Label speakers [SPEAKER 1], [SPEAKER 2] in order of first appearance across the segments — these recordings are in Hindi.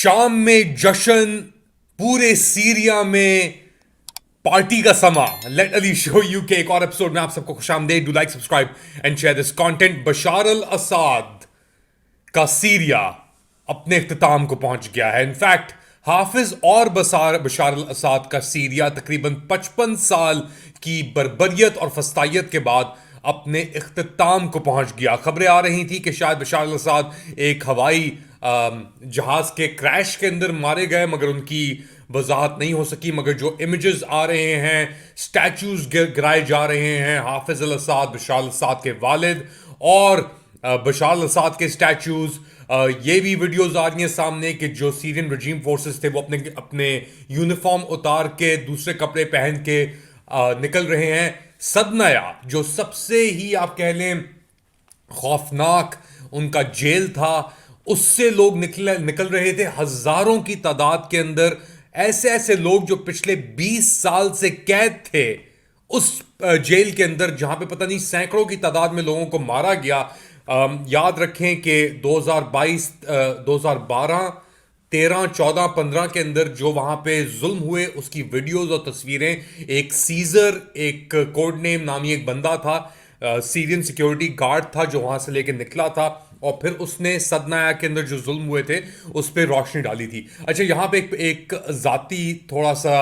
[SPEAKER 1] शाम में जश्न, पूरे सीरिया में पार्टी का समा। लेट अली शो यू के एक और एपिसोड में आप सबको खुशामदीद। Do like, subscribe and share this content. Bashar al Assad का सीरिया अपने इख्तिताम को पहुंच गया है। इनफैक्ट हाफिज और बशार अल असाद का सीरिया तकरीबन 55 साल की बर्बरियत और फस्तायत के बाद अपने इख्तिताम को पहुंच गया। खबरें आ रही थी कि शायद बशार अल असाद एक हवाई जहाज के क्रैश के अंदर मारे गए, मगर उनकी वजाहत नहीं हो सकी। मगर जो इमेजेस आ रहे हैं, स्टैचूज गिराए जा रहे हैं हाफिज अल असाद, बशार अल असाद के वालिद और बशार अल असाद के स्टैचूज। ये भी वीडियोस आ रही हैं सामने कि जो सीरियन रजीम फोर्सेस थे वो अपने अपने यूनिफॉर्म उतार के दूसरे कपड़े पहन के निकल रहे हैं। सदनाया जो सबसे ही आप कह लें खौफनाक उनका जेल था, उससे लोग निकल रहे थे हजारों की तादाद के अंदर। ऐसे ऐसे लोग जो पिछले 20 साल से कैद थे उस जेल के अंदर, जहां पे पता नहीं सैकड़ों की तादाद में लोगों को मारा गया। याद रखें कि 2022 2012 13 14 15 के अंदर जो वहां पे जुल्म हुए उसकी वीडियोस और तस्वीरें। एक सीजर, एक कोड नेम नामी एक बंदा था, सीरियन सिक्योरिटी गार्ड था जो वहां से लेके निकला था और फिर उसने सदनाया के अंदर जो जुल्म हुए थे उस पर रोशनी डाली थी। अच्छा, यहाँ पे एक जाती थोड़ा सा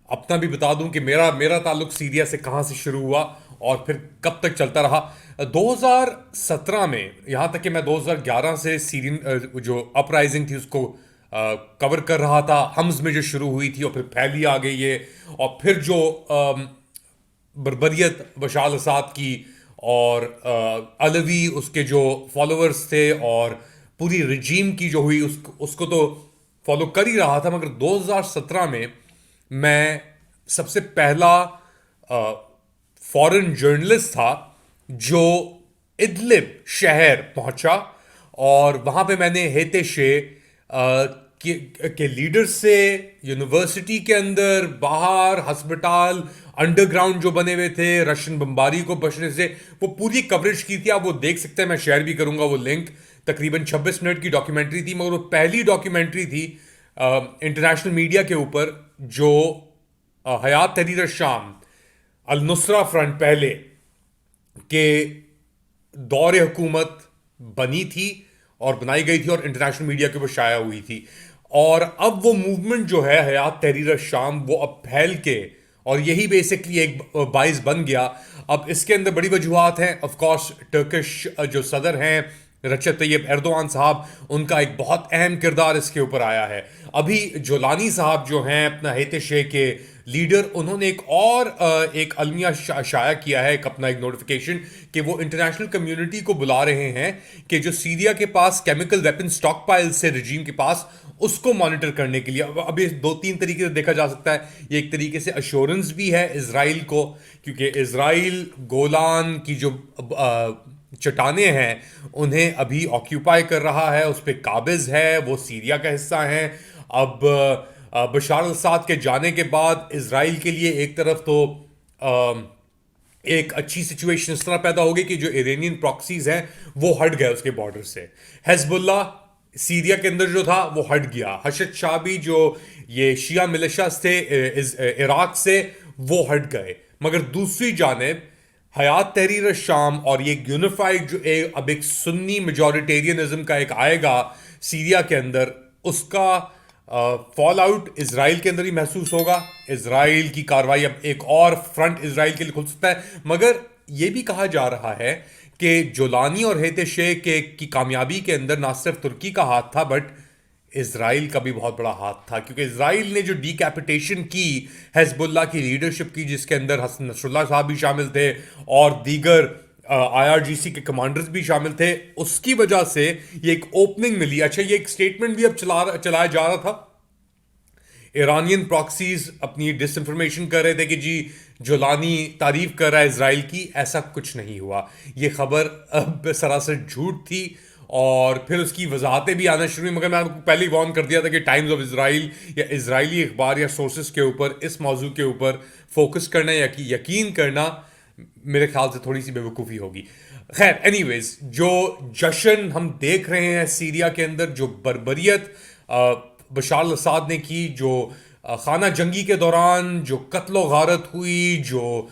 [SPEAKER 1] अपना भी बता दूं कि मेरा मेरा ताल्लुक सीरिया से कहाँ से शुरू हुआ और फिर कब तक चलता रहा। 2017 में, यहाँ तक कि मैं 2011 से सीरियन जो अपराइजिंग थी उसको कवर कर रहा था। हम्स में जो शुरू हुई थी और फिर फैली आ गई है, और फिर जो बर्बरियत बशार अल असाद की और अलवी उसके जो फॉलोअर्स थे और पूरी रजीम की जो हुई उसको तो फॉलो कर ही रहा था। मगर 2017 में मैं सबसे पहला फॉरेन जर्नलिस्ट था जो इदलिब शहर पहुंचा और वहां पे मैंने हेते शे के लीडर से यूनिवर्सिटी के अंदर, बाहर अस्पताल अंडरग्राउंड जो बने हुए थे रशियन बमबारी को बचने से, वो पूरी कवरेज की थी। आप वो देख सकते हैं, मैं शेयर भी करूंगा वो लिंक। तकरीबन 26 मिनट की डॉक्यूमेंट्री थी, मगर वो पहली डॉक्यूमेंट्री थी इंटरनेशनल मीडिया के ऊपर जो हयात तहरीर शाम अल नुसरा फ्रंट पहले के दौर हुकूमत बनी थी और बनाई गई थी और इंटरनेशनल मीडिया के ऊपर शाया हुई थी। और अब वो मूवमेंट जो है हयात तहरीर शाम, वो अब फैल के और यही बेसिकली एक बाइस बन गया। अब इसके अंदर बड़ी वजूहत हैं। ऑफ कोर्स टर्किश जो सदर हैं रजब तैयब एर्दोआन साहब, उनका एक बहुत अहम किरदार इसके ऊपर आया है। अभी जोलानी साहब जो हैं अपना हेते शे के लीडर, उन्होंने एक अलमिया शाया किया है, एक अपना एक नोटिफिकेशन कि वो इंटरनेशनल कम्युनिटी को बुला रहे हैं कि जो सीरिया के पास केमिकल वेपन स्टॉक पाइल से रजीम के पास, उसको मॉनिटर करने के लिए। अब ये दो तीन तरीके से देखा जा सकता है। ये एक तरीके से अश्योरेंस भी है इसराइल को, क्योंकि इसराइल गोलान की जो चट्टाने हैं उन्हें अभी ऑक्यूपाई कर रहा है, उस पर काबिज है, वो सीरिया का हिस्सा है। अब बशार अल असाद के जाने के बाद इसराइल के लिए एक तरफ तो एक अच्छी सिचुएशन इस तरह पैदा होगी कि जो इरानियन प्रॉक्सीज हैं वो हट गए उसके बॉर्डर से। हिजबुल्ला सीरिया के अंदर जो था वो हट गया। हशद शाबी जो ये शिया मिलिशियास थे इराक से, वो हट गए। मगर दूसरी जानिब हयात तहरीर शाम और ये यूनिफाइड जो अब एक सुन्नी मेजॉरिटेरियनिज्म का एक आएगा सीरिया के अंदर, उसका फॉल आउट इसराइल के अंदर ही महसूस होगा। इसराइल की कार्रवाई, अब एक और फ्रंट इसराइल के लिए खुल सकता है। मगर यह भी कहा जा रहा है कि जोलानी और हेते शे की कामयाबी के अंदर ना सिर्फ तुर्की का हाथ था, बट इसराइल का भी बहुत बड़ा हाथ था, क्योंकि इसराइल ने जो डिकैपिटेशन की हिजबुल्लाह की लीडरशिप की, जिसके अंदर हसन नसरुल्लाह साहब भी शामिल थे और दीगर आईआरजीसी के कमांडर्स भी शामिल थे, उसकी वजह से ये एक ओपनिंग मिली। अच्छा, ये एक स्टेटमेंट भी अब चलाया जा रहा था। ईरानियन प्रॉक्सीज अपनी डिसइंफॉर्मेशन कर रहे थे कि जी जोलानी तारीफ कर रहा है इसराइल की। ऐसा कुछ नहीं हुआ, ये खबर अब सरासर झूठ थी और फिर उसकी वजाहतें भी आना शुरू हुई। मगर मैं आपको पहले ही वार्न कर दिया था कि टाइम्स ऑफ इसराइल या इसराइली अखबार या सोर्सेस के ऊपर इस मौजू के ऊपर फोकस करना या कि यकीन करना मेरे ख्याल से थोड़ी सी बेवकूफ़ी होगी। खैर एनीवेज, जो जश्न हम देख रहे हैं सीरिया के अंदर, जो बर्बरियत बशार अल असाद ने की, जो खाना जंगी के दौरान जो कत्लो गारत हुई, जो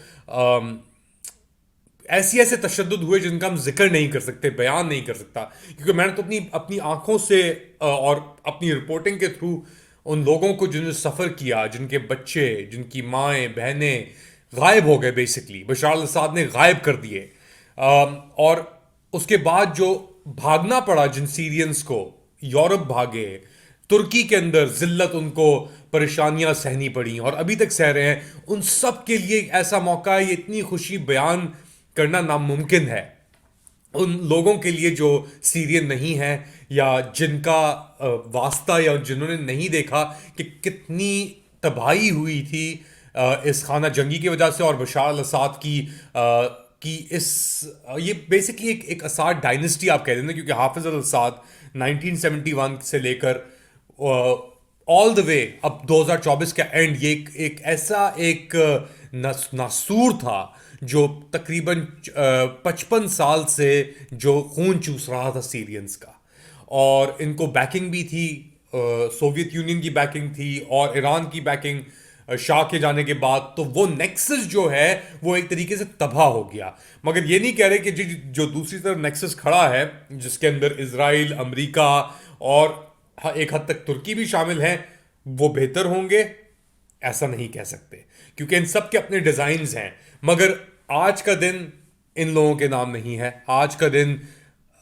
[SPEAKER 1] ऐसे ऐसे तशद्दुद हुए जिनका हम जिक्र नहीं कर सकते, बयान नहीं कर सकता, क्योंकि मैंने तो अपनी अपनी आंखों से और अपनी रिपोर्टिंग के थ्रू उन लोगों को जिन्होंने सफ़र किया, जिनके बच्चे, जिनकी माएँ बहनें गायब हो गए, बेसिकली बशार अल असाद ने गायब कर दिए, और उसके बाद जो भागना पड़ा जिन सीरियंस को, यूरोप भागे, तुर्की के अंदर जिल्लत उनको परेशानियां सहनी पड़ी और अभी तक सह रहे हैं, उन सब के लिए एक ऐसा मौका है, ये इतनी खुशी बयान करना नामुमकिन है उन लोगों के लिए जो सीरियन नहीं है, या जिनका वास्ता, या जिन्होंने नहीं देखा कि कितनी तबाही हुई थी इस खाना जंगी की वजह से, और बशार अल असाद की इस ये बेसिकली एक असाद डायनेस्टी आप कह दें, क्योंकि हाफिज अल असाद 1971 से लेकर ऑल द वे अब 2024 का एंड, ये एक ऐसा एक नासूर था जो तकरीबन 55 साल से जो खून चूस रहा था सीरियंस का, और इनको बैकिंग भी थी, सोवियत यूनियन की बैकिंग थी और ईरान की बैकिंग शाह के जाने के बाद, तो वो नेक्सस जो है वो एक तरीके से तबाह हो गया। मगर ये नहीं कह रहे कि जो दूसरी तरफ नेक्सस खड़ा है, जिसके अंदर इजराइल, अमेरिका और एक हद तक तुर्की भी शामिल हैं, वो बेहतर होंगे, ऐसा नहीं कह सकते, क्योंकि इन सब के अपने डिजाइन्स हैं। मगर आज का दिन इन लोगों के नाम नहीं है, आज का दिन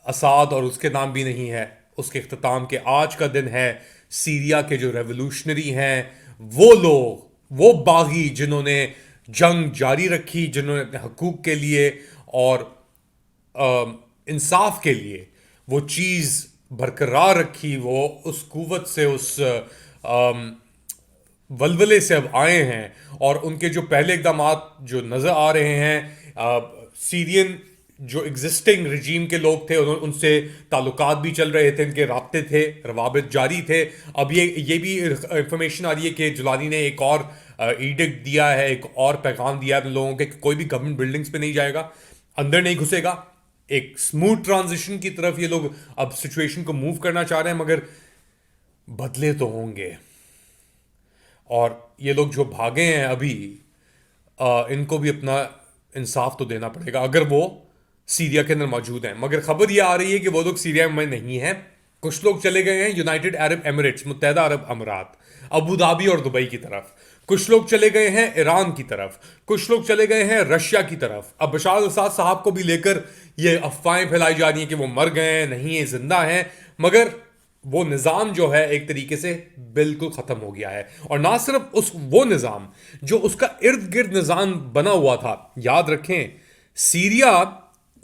[SPEAKER 1] असाद और उसके नाम भी नहीं है उसके इख्तिताम के। आज का दिन है सीरिया के जो रेवोल्यूशनरी हैं, वो लोग, वो बागी जिन्होंने जंग जारी रखी, जिन्होंने अपने हकूक के लिए और इंसाफ के लिए वो चीज़ बरकरार रखी, वो उस कुव्वत से, उस वलवले से अब आए हैं, और उनके जो पहले इकदाम जो नज़र आ रहे हैं, सीरियन जो एग्जिस्टिंग रजीम के लोग थे उनसे ताल्लुकात भी चल रहे थे, इनके राब्ते थे, रवाबित जारी थे। अब ये भी इंफॉर्मेशन आ रही है कि जुलानी ने एक और ईडिक्ट दिया है, एक और पैगाम दिया है लोगों के, कोई भी गवर्नमेंट बिल्डिंग्स पे नहीं जाएगा, अंदर नहीं घुसेगा। एक स्मूथ ट्रांजिशन की तरफ ये लोग अब सिचुएशन को मूव करना चाह रहे हैं, मगर बदले तो होंगे। और ये लोग जो भागे हैं अभी, इनको भी अपना इंसाफ तो देना पड़ेगा अगर वो सीरिया के अंदर मौजूद हैं। मगर खबर ये आ रही है कि वो लोग सीरिया में नहीं हैं, कुछ लोग चले गए हैं यूनाइटेड अरब एमिरेट्स, मुत्तहदा अरब अमीरात, अबू धाबी और दुबई की तरफ, कुछ लोग चले गए हैं ईरान की तरफ, कुछ लोग चले गए हैं रशिया की तरफ। अब बशार अल असाद साहब को भी लेकर ये अफवाहें फैलाई जा रही हैं कि वो मर गए हैं, नहीं ये जिंदा हैं, मगर वो निज़ाम जो है एक तरीके से बिल्कुल ख़त्म हो गया है। और ना सिर्फ वो निज़ाम जो उसका इर्द गिर्द निज़ाम बना हुआ था, याद रखें सीरिया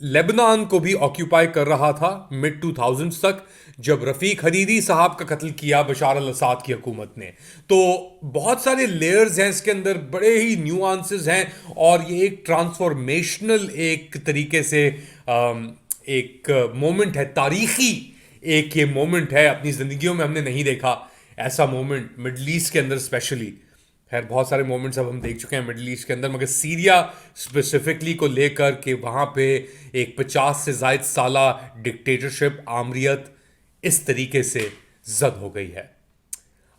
[SPEAKER 1] लेबनान को भी ऑक्यूपाई कर रहा था मिड 2000s तक, जब रफ़ीक हदीदी साहब का कत्ल किया बशार अल असाद की हुकूमत ने। तो बहुत सारे लेयर्स हैं इसके अंदर, बड़े ही न्यूआंसेस हैं, और ये एक ट्रांसफॉर्मेशनल एक तरीके से एक मोमेंट है, तारीखी एक ये मोमेंट है, अपनी ज़िंदगियों में हमने नहीं देखा ऐसा मोमेंट मिडल ईस्ट के अंदर स्पेशली। खैर बहुत सारे मोमेंट्स अब हम देख चुके हैं मिडल ईस्ट के अंदर, मगर सीरिया स्पेसिफिकली को लेकर के वहाँ पे एक 50 से ज़ायद साला डिक्टेटरशिप, आमरियत इस तरीके से जद हो गई है।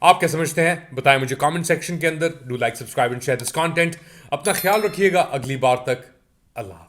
[SPEAKER 1] आप क्या समझते हैं बताएं मुझे कमेंट सेक्शन के अंदर। Do like, subscribe and share this content. अपना ख्याल रखिएगा, अगली बार तक अल्लाह।